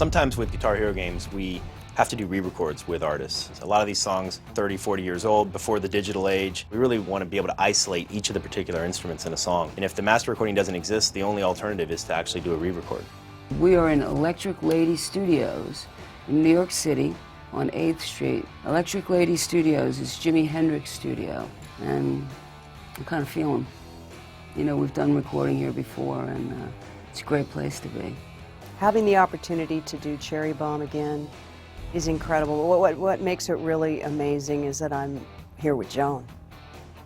Sometimes with Guitar Hero games, we have to do re-records with artists. A lot of these songs, 30, 40 years old, before the digital age, we really want to be able to isolate each of the particular instruments in a song. And if the master recording doesn't exist, the only alternative is to actually do a re-record. We are in Electric Lady Studios in New York City on 8th Street. Electric Lady Studios is Jimi Hendrix's studio, and I kind of feel him. You know, we've done recording here before, and it's a great place to be. Having the opportunity to do Cherry Bomb again is incredible. What makes it really amazing is that I'm here with Joan,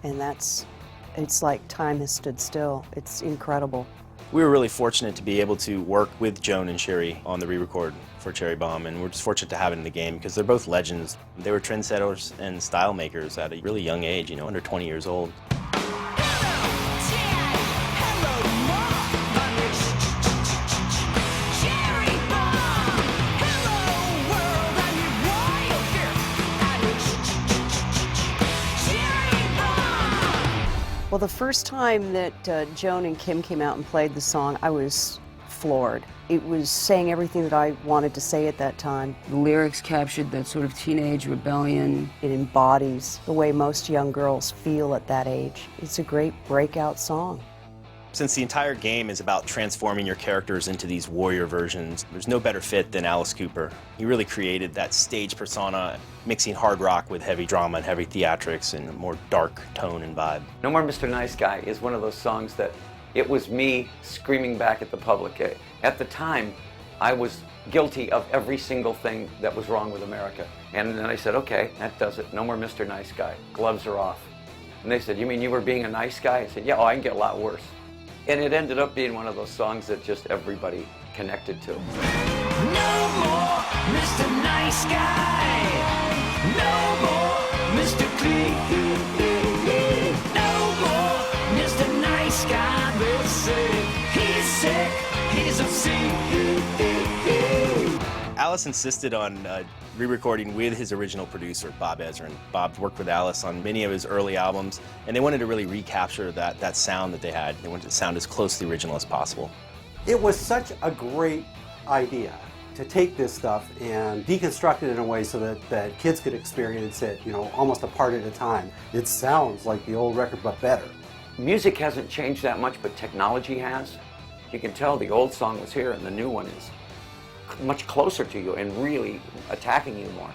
and it's like time has stood still. It's incredible. We were really fortunate to be able to work with Joan and Sherry on the re-record for Cherry Bomb, and we're just fortunate to have it in the game because they're both legends. They were trendsetters and style makers at a really young age, you know, under 20 years old. Well, the first time that Joan and Kim came out and played the song, I was floored. It was saying everything that I wanted to say at that time. The lyrics captured that sort of teenage rebellion. It embodies the way most young girls feel at that age. It's a great breakout song. Since the entire game is about transforming your characters into these warrior versions, there's no better fit than Alice Cooper. He really created that stage persona, mixing hard rock with heavy drama and heavy theatrics and a more dark tone and vibe. No More Mr. Nice Guy is one of those songs that it was me screaming back at the public. At the time, I was guilty of every single thing that was wrong with America. And then I said, okay, that does it. No more Mr. Nice Guy. Gloves are off. And they said, you mean you were being a nice guy? I said, yeah, I can get a lot worse. And it ended up being one of those songs that just everybody connected to. No more Mr. Nice Guy. No more Mr. Clean. No more Mr. Nice Guy. They say he's sick, he's obscene. Alice insisted on re-recording with his original producer, Bob Ezrin. Bob worked with Alice on many of his early albums, and they wanted to really recapture that sound that they had. They wanted it to sound as close to the original as possible. It was such a great idea to take this stuff and deconstruct it in a way so that kids could experience it, you know, almost a part at a time. It sounds like the old record, but better. Music hasn't changed that much, but technology has. You can tell the old song was here and the new one is much closer to you and really attacking you more.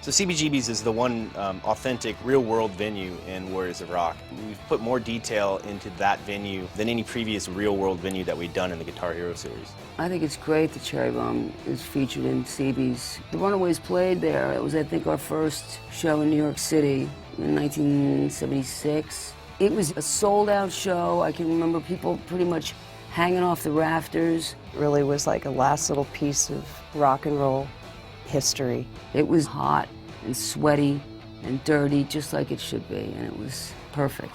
So CBGB's is the one authentic, real-world venue in Warriors of Rock. We've put more detail into that venue than any previous real-world venue that we've done in the Guitar Hero series. I think it's great that Cherry Bomb is featured in CB's. The Runaways played there. It was, I think, our first show in New York City in 1976. It was a sold-out show. I can remember people pretty much hanging off the rafters. It really was like a last little piece of rock and roll history. It was hot and sweaty and dirty, just like it should be, and it was perfect.